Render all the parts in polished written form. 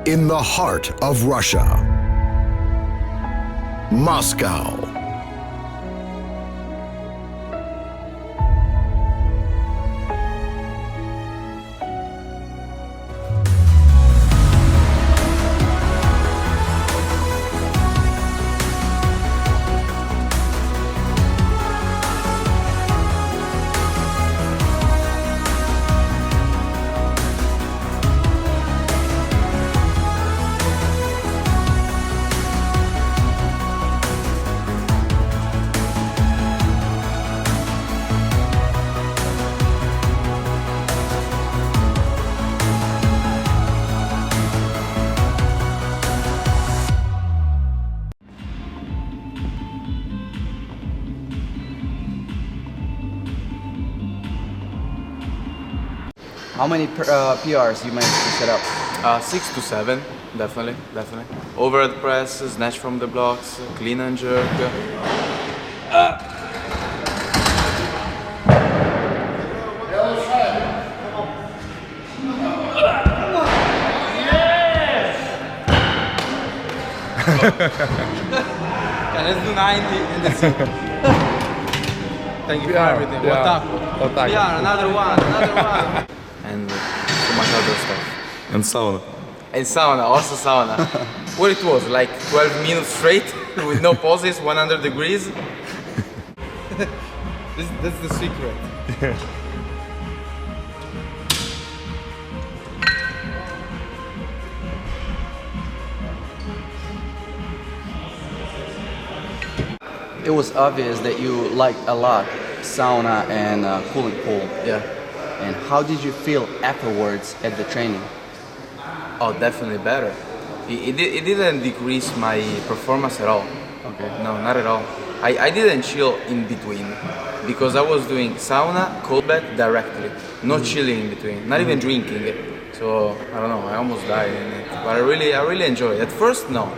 in the heart of Russia, Moscow. How many PRs you managed to set up? 6 to 7, definitely. Overhead press, snatch from the blocks, clean and jerk. Let's do 90 and that's it. Thank you for everything. Yeah, another one. And so much other stuff. And sauna. And sauna, also sauna. What it was, like 12 minutes straight with no pauses, 100 degrees. That's the secret. It was obvious that you liked a lot sauna and cooling pool. Yeah. And how did you feel afterwards at the training? Oh, definitely better. It didn't decrease my performance at all. Okay. No, not at all. I didn't chill in between because I was doing sauna, cold bath directly. No chilling in between, not even drinking it. So, I don't know, I almost died in it. But I really enjoyed it. At first, no.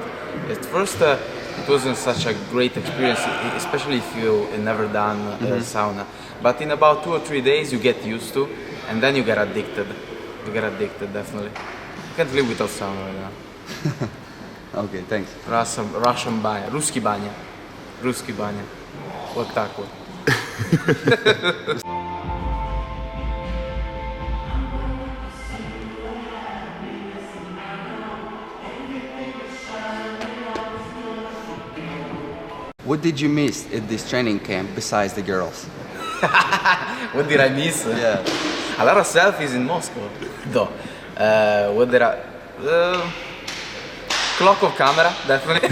At first, it wasn't such a great experience, especially if you had never done sauna. But in about 2 or 3 days, you get used to, and then you get addicted. You get addicted, definitely. You can't live without sauna right now. Okay, thanks. Russian banya, Ruski banya. Ruski banya. Вот так вот. What did you miss at this training camp besides the girls? What did I miss? Yeah. A lot of selfies in Moscow, though. What did I... Klokov camera, definitely.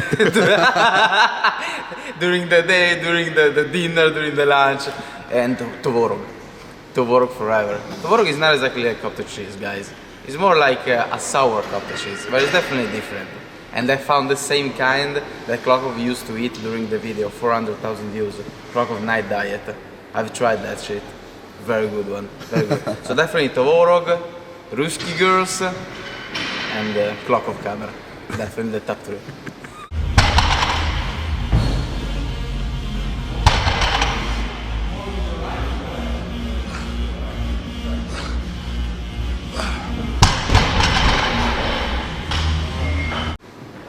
During the day, during the dinner, during the lunch. And Tvorog. Tvorog forever. Tvorog is not exactly like cottage cheese, guys. It's more like a sour cottage cheese, but it's definitely different. And I found the same kind that Klokov used to eat during the video, 400,000 views. Klokov night diet. I've tried that shit. Very good one. Very good. So definitely Tvorog, Ruski girls, and Klokov camera. Definitely the top 3.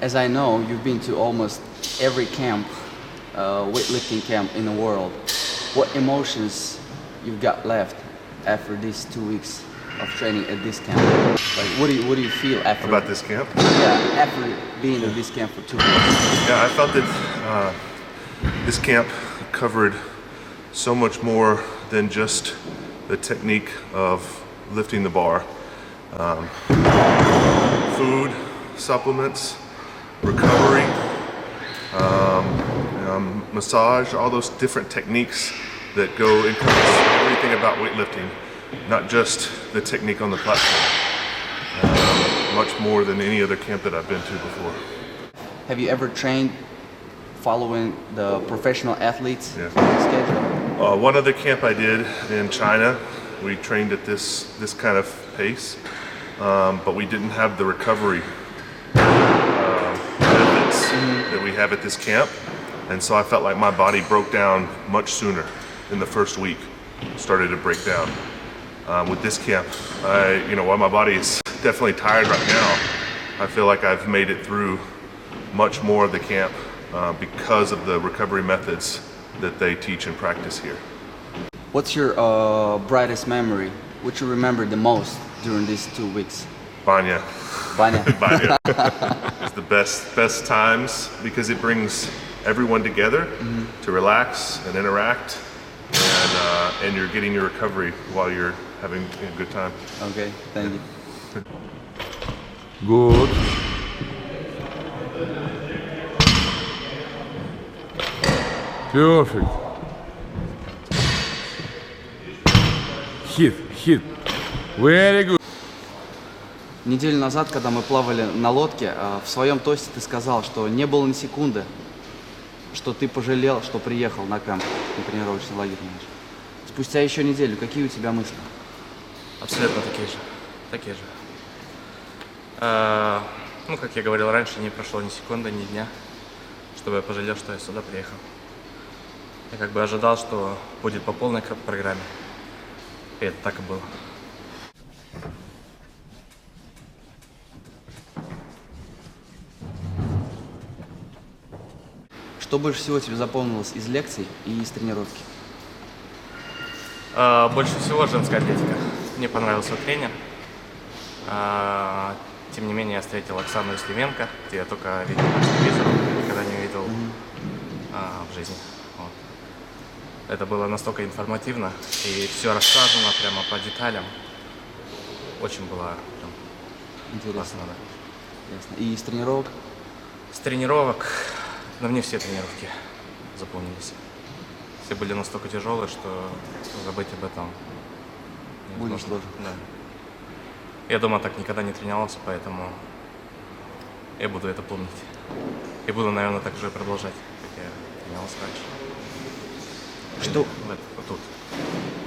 As I know, you've been to almost every camp, weightlifting camp in the world. What emotions you've got left after these 2 weeks of training at this camp? Like, what do you feel after? About this camp? Yeah, after being at this camp for 2 weeks. Yeah, I felt that this camp covered so much more than just the technique of lifting the bar. Food, supplements, recovery, massage, all those different techniques that go encompass everything about weightlifting, not just the technique on the platform. Much more than any other camp that I've been to before. Have you ever trained following the professional athletes schedule? One other camp I did in China, we trained at this kind of pace, but we didn't have the recovery benefits that we have at this camp, and so I felt like my body broke down much sooner in the first week. Started to break down. With this camp, while my body is definitely tired right now, I feel like I've made it through much more of the camp because of the recovery methods that they teach and practice here. What's your brightest memory? What you remember the most during these 2 weeks? Banya. Banya. Banya. It's the best times because it brings everyone together to relax and interact, and you're getting your recovery while you're having a good time. Okay, thank you. Good. Perfect. Hit. Very good. Неделю назад, когда мы плавали на лодке, в своем тосте ты сказал, что не было ни секунды, что ты пожалел, что приехал на кэмп, на тренировочный лагерь наш. Спустя еще неделю, какие у тебя мысли? Абсолютно такие же. Ну, как я говорил раньше, не прошло ни секунды, ни дня, чтобы я пожалел, что я сюда приехал. Я как бы ожидал, что будет по полной программе, и это так и было. Что больше всего тебе запомнилось из лекций и из тренировки? Больше всего женская атлетика. Мне понравился тренер. Тем не менее, я встретил Оксану Ислименко, где я только видел по телевизору, никогда не видел в жизни. Вот. Это было настолько информативно, и все рассказано прямо по деталям. Очень было прям Интересно. классно, да. Ясно. И из тренировок? С тренировок, но мне все тренировки запомнились. Все были настолько тяжелые, что забыть об этом Будет невозможно. сложно. Да. Я дома так никогда не тренировался, поэтому я буду это помнить. И буду, наверное, так же продолжать, как я тренировался раньше. Что? Вот тут.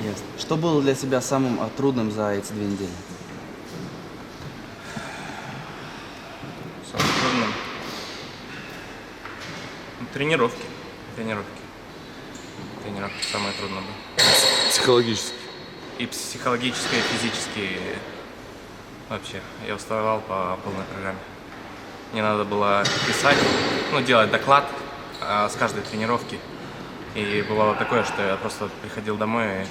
Ясно. Что было для тебя самым трудным за эти 2 недели? Самое трудное. Тренировки. Тренировки самое трудное было. Психологически. И психологически, и физически. Вообще, я уставал по полной программе. Мне надо было писать, делать доклад с каждой тренировки. И бывало такое, что я просто приходил домой и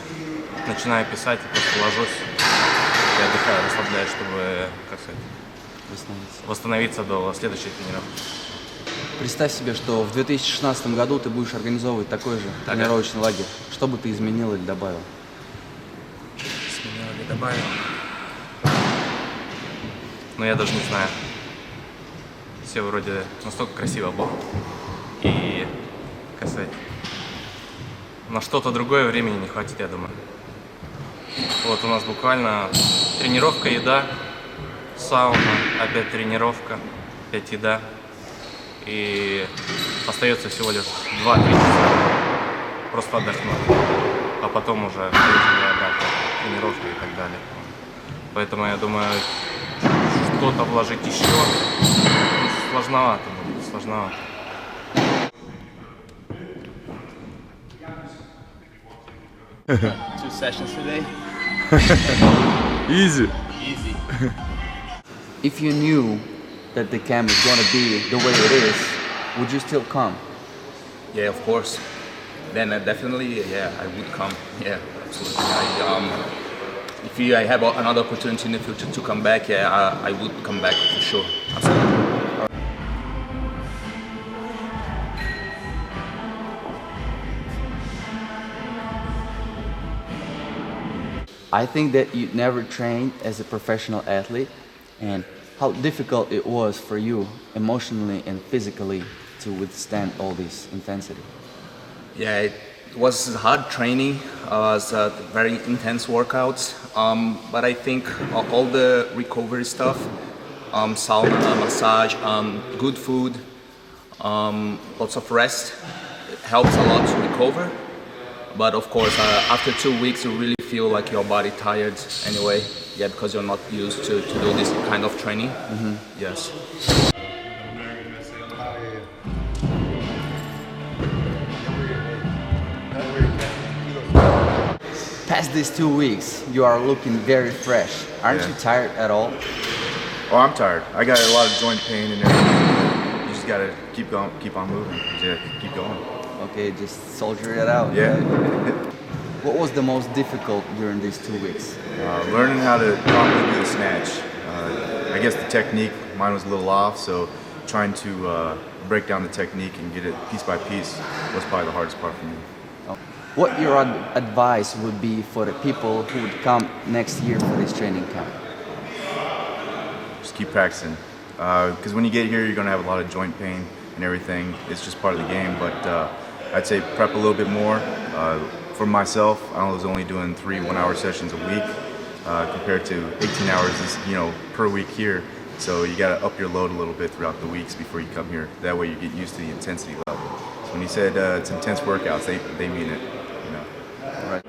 начинаю писать, и просто ложусь и отдыхаю, расслабляюсь, чтобы, как сказать, восстановиться до следующей тренировки. Представь себе, что в 2016 году ты будешь организовывать такой же тренировочный лагерь. Что бы ты изменил или добавил? Изменил или добавил? Но я даже не знаю. Все вроде настолько красиво было. И, как сказать, на что-то другое времени не хватит, я думаю. Вот у нас буквально тренировка, еда, сауна, опять тренировка, опять еда. И остается всего лишь 2-3 часа просто отдохнуть. А потом уже обратно тренировка и так далее. Поэтому я думаю, что-то вложить еще сложновато будет, сложновато. Two sessions today. Easy. Easy. If you knew that the camp is gonna be the way it is, would you still come? Yeah, of course. Then definitely, yeah, I would come. Yeah, absolutely. If I have another opportunity in the future to come back, yeah, I would come back for sure. Absolutely. I think that you never trained as a professional athlete, and how difficult it was for you emotionally and physically to withstand all this intensity. Yeah, it was hard training. It was very intense workouts. But I think all the recovery stuff, sauna, massage, good food, lots of rest, it helps a lot to recover. But of course, after 2 weeks, you really feel like your body tired anyway. Yeah, because you're not used to do this kind of training. Mm-hmm. Yes. Past these 2 weeks, you are looking very fresh. Aren't you tired at all? Oh, I'm tired. I got a lot of joint pain and everything. You just gotta keep going, keep on moving. Yeah, keep going. Okay, just soldier it out. Yeah. What was the most difficult during these 2 weeks? Learning how to properly do the snatch. I guess the technique, mine was a little off, so trying to break down the technique and get it piece by piece was probably the hardest part for me. What your advice would be for the people who would come next year for this training camp? Just keep practicing. Because when you get here, you're going to have a lot of joint pain and everything. It's just part of the game, but I'd say prep a little bit more. For myself, I was only doing 3 one-hour sessions a week compared to 18 hours per week here. So you got to up your load a little bit throughout the weeks before you come here. That way you get used to the intensity level. So when you said it's intense workouts, they mean it. You know. Right.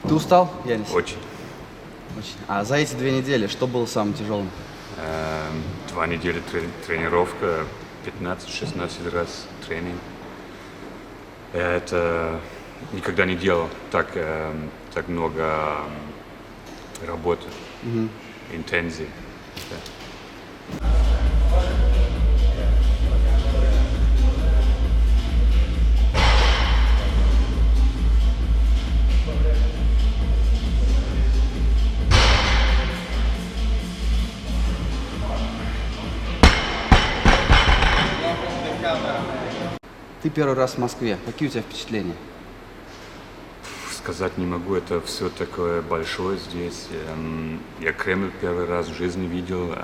Ты устал, Янис? Очень. Очень. А за эти 2 недели что было самым тяжелым? 2 недели тренировка, 15-16 раз тренинг. Я это никогда не делал так много работы, интенсии. Да. Ты первый раз в Москве. Какие у тебя впечатления? Сказать не могу, это все такое большое здесь. Я Кремль первый раз в жизни видел.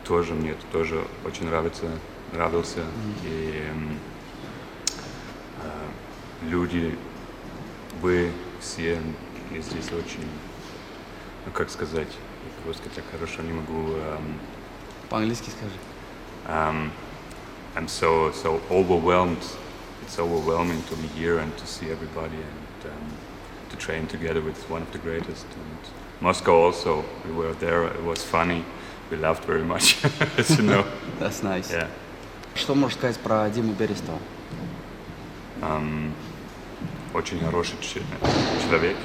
Тоже мне это тоже очень нравился. И люди, вы все здесь очень, ну как сказать, просто так хорошо не могу. По-английски скажи. I'm so overwhelmed. It's overwhelming to be here and to see everybody and to train together with one of the greatest. And Moscow also, we were there. It was funny. We laughed very much, as you know. That's nice. Yeah. Что можешь сказать про Диму Берестова? Очень хороший человек.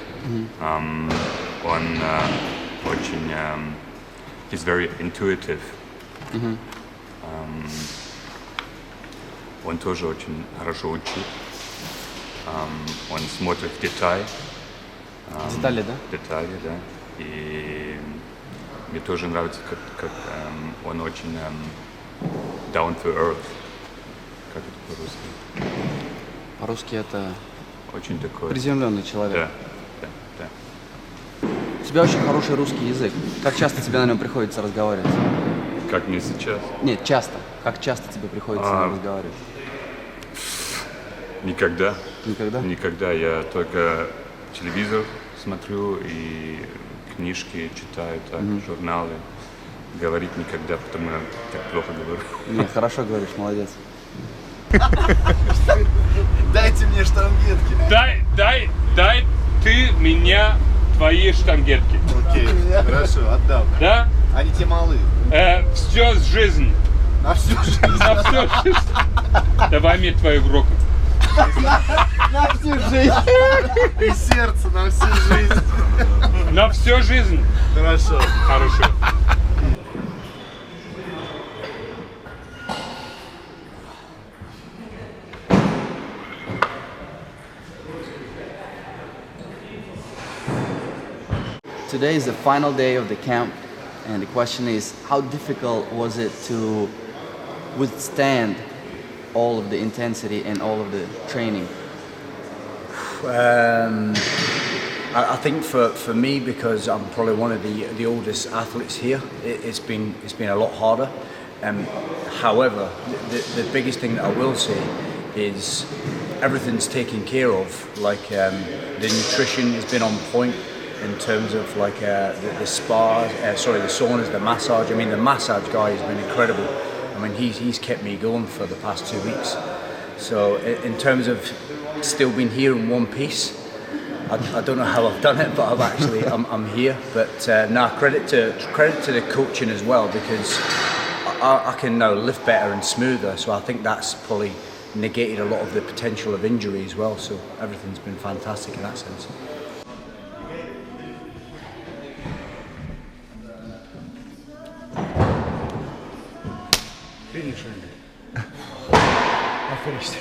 Он очень, he's very intuitive. Он тоже очень хорошо учит. Он смотрит в детали. Детали, да? Детали, да. И мне тоже нравится, как он очень down to earth. Как это по-русски? По-русски это Очень такой. приземленный человек. Да. У тебя очень хороший русский язык. Как часто тебе на нем приходится разговаривать? Как мне сейчас? Нет, часто. Как часто тебе приходится на нем разговаривать? Никогда. Никогда? Никогда. Я только телевизор смотрю и книжки читаю, так, журналы. Говорить никогда, потому что так плохо говорю. Нет, хорошо говоришь, молодец. Дайте мне штангетки. Дай ты меня твои штангетки. Окей, хорошо, отдам. Да? Они те малые. Все с жизнь. На всю жизнь. На всю жизнь. Давай мне твою в руку. На всю жизнь. И сердце на всю жизнь. На всю жизнь. Хорошо. Хорошо. Today is the final day of the camp, and the question is, how difficult was it to withstand all of the intensity and all of the training? I think for me, because I'm probably one of the oldest athletes here, it's been a lot harder. However, the biggest thing that I will say is everything's taken care of. Like the nutrition has been on point in terms of like the spas, the saunas, the massage. I mean, the massage guy has been incredible. I mean, he's kept me going for the past 2 weeks. So in terms of still being here in one piece, I don't know how I've done it, but I'm here. But credit to the coaching as well, because I can now lift better and smoother. So I think that's probably negated a lot of the potential of injury as well. So everything's been fantastic in that sense. I finished.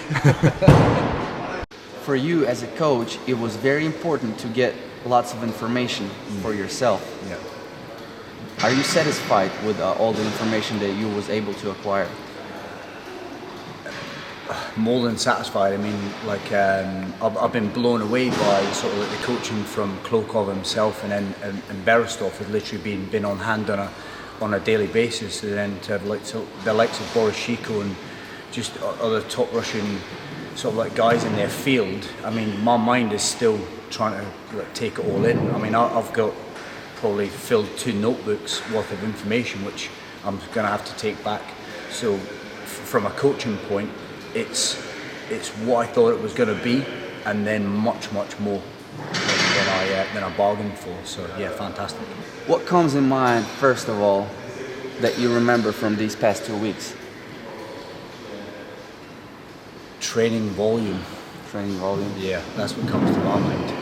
For you as a coach, it was very important to get lots of information for yourself. Yeah. Are you satisfied with all the information that you was able to acquire? More than satisfied. I mean, like I've been blown away by sort of like the coaching from Klokov himself, and then and Berestov has literally been on hand on a daily basis, and then to have the likes of Boroshiko and just other top Russian sort of like guys in their field. I mean, my mind is still trying to like, take it all in. I mean, I've got probably filled 2 notebooks worth of information, which I'm going to have to take back. So from a coaching point, it's what I thought it was going to be, and then much more than I bargained for. So yeah, fantastic. What comes in mind, first of all, that you remember from these past 2 weeks? Training volume. Training volume? Yeah, that's what comes to my mind.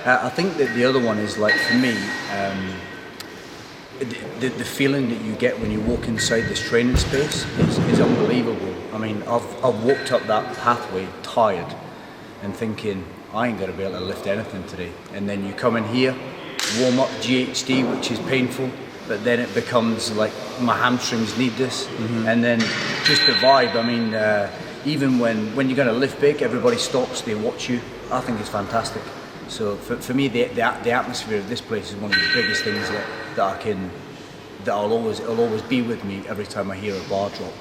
I think that the other one is, like, for me, the feeling that you get when you walk inside this training space is unbelievable. I mean, I've walked up that pathway tired and thinking, I ain't going to be able to lift anything today. And then you come in here, warm up GHD, which is painful, but then it becomes like my hamstrings need this. And then just the vibe. I mean, even when you're going to lift big, everybody stops, they watch you. I think it's fantastic. So for me, the atmosphere of this place is one of the biggest things that'll always be with me every time I hear a bar drop.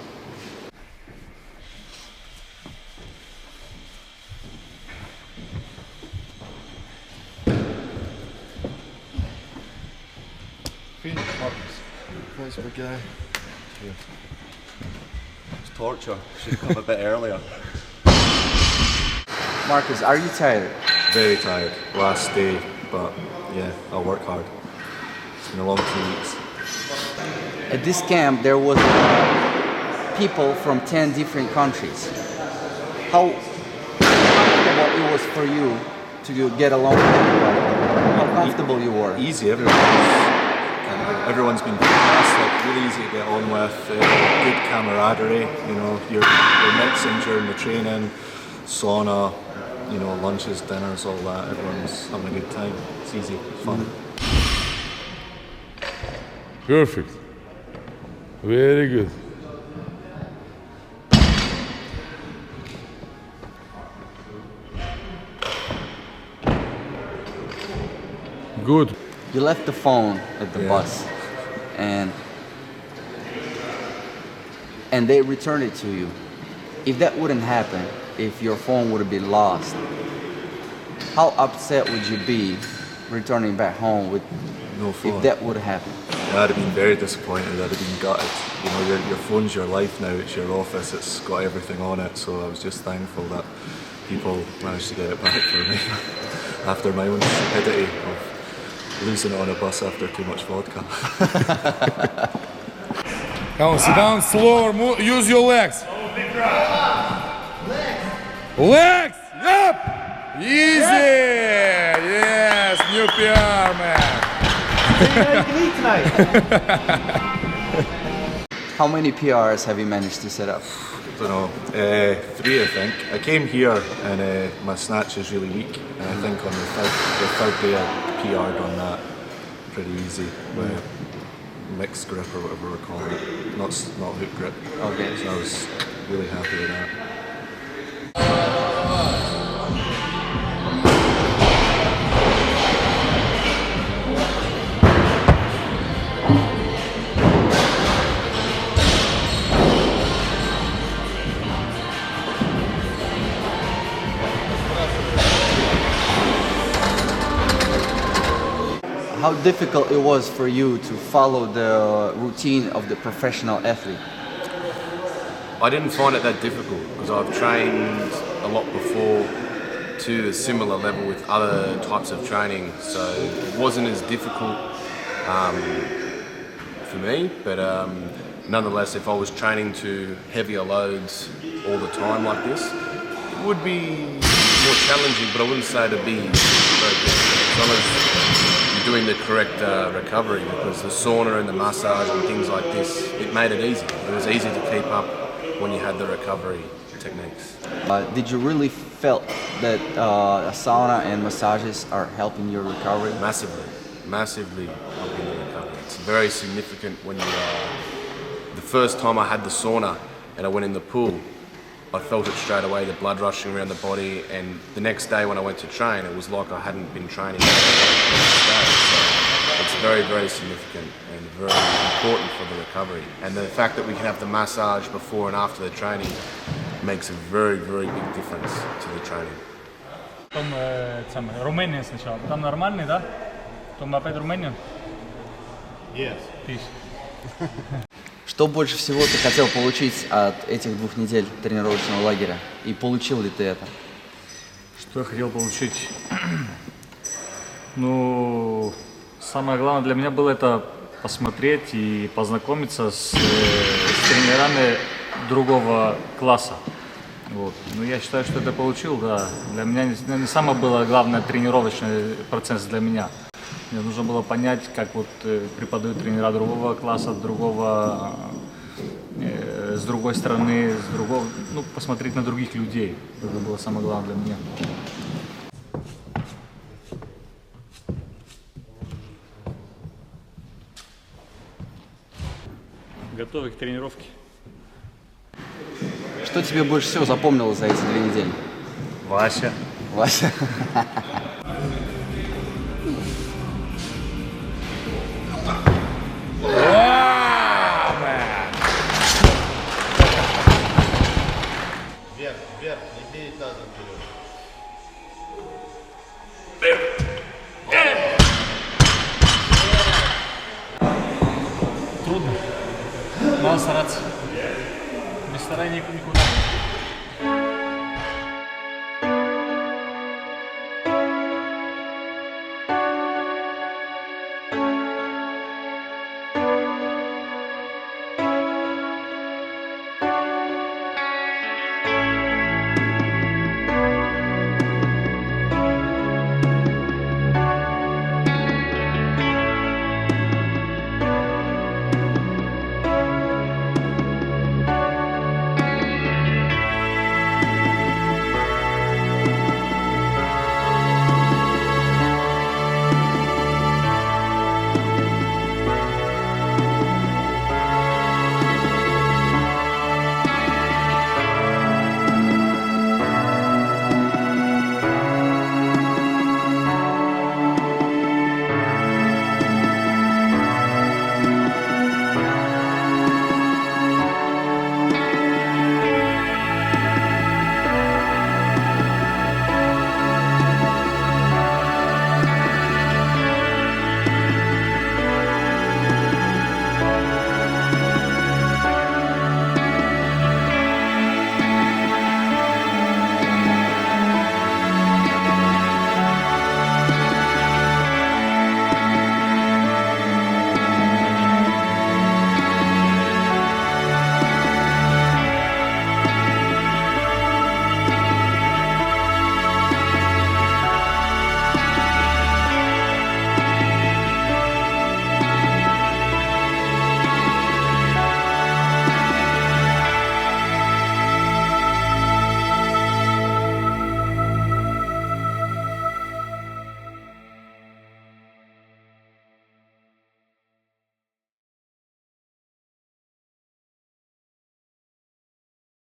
Thanks, big guy. It's torture. Should have come a bit earlier. Marcus, are you tired? Very tired. Last day, but yeah, I'll work hard. It's been a long 2 weeks. At this camp, there was people from 10 different countries. How comfortable it was for you to get along with everybody? How comfortable you were? Easy. Everyone's been fantastic. Really easy to get on with. Good camaraderie. You know, you're mixing during the training, sauna. You know, lunches, dinners, all that. Everyone's having a good time. It's easy, fun. Perfect. Very good. Good. You left the phone at the bus, and they returned it to you. If that wouldn't happen, if your phone would have been lost, how upset would you be returning back home with no phone? If that would have happened? I'd have been very disappointed. I'd have been gutted. You know, your phone's your life now. It's your office. It's got everything on it. So I was just thankful that people managed to get it back for me after my own stupidity of losing it on a bus after too much vodka. Come on, sit down slower. Use your legs. Legs! Yep! Easy! Yes, new PR, man. You can eat tonight. How many PRs have you managed to set up? I don't know, 3 I think. I came here and my snatch is really weak, and I think on the third day I PR'd on that pretty easy with mixed grip or whatever we're calling it, not hook grip. Okay. So I was really happy with that. How difficult it was for you to follow the routine of the professional athlete? I didn't find it that difficult because I've trained a lot before to a similar level with other types of training, so it wasn't as difficult for me, but nonetheless, if I was training to heavier loads, all the time like this, it would be more challenging, but I wouldn't say to be very difficult as long as you're doing the correct recovery, because the sauna and the massage and things like this, it made it easy. It was easy to keep up when you had the recovery techniques. Did you really felt that sauna and massages are helping your recovery? Massively helping the recovery. It's very significant when you the first time I had the sauna and I went in the pool, I felt it straight away, the blood rushing around the body, and the next day when I went to train, it was like I hadn't been training the next day. So it's very, very significant and very important for the recovery. And the fact that we can have the massage before and after the training makes a very, very big difference to the training. Потом Румыния сначала. Там нормальный, да? Потом опять Румыния? Yes. Что больше всего ты хотел получить от этих 2 недель тренировочного лагеря? И получил ли ты это? Что я хотел получить? Ну, самое главное для меня было это посмотреть и познакомиться с тренерами другого класса. Вот. Ну, я считаю, что это получил, да. Для меня не самое было главное тренировочный процесс для меня. Мне нужно было понять, как вот преподают тренера другого класса, с другой стороны, ну, посмотреть на других людей. Это было самое главное для меня. Готовы к тренировке. Что тебе больше всего запомнилось за эти 2 недели? Вася. Вася. Вверх, не бей тазом вперед. Трудно. Надо стараться. Без старания никуда.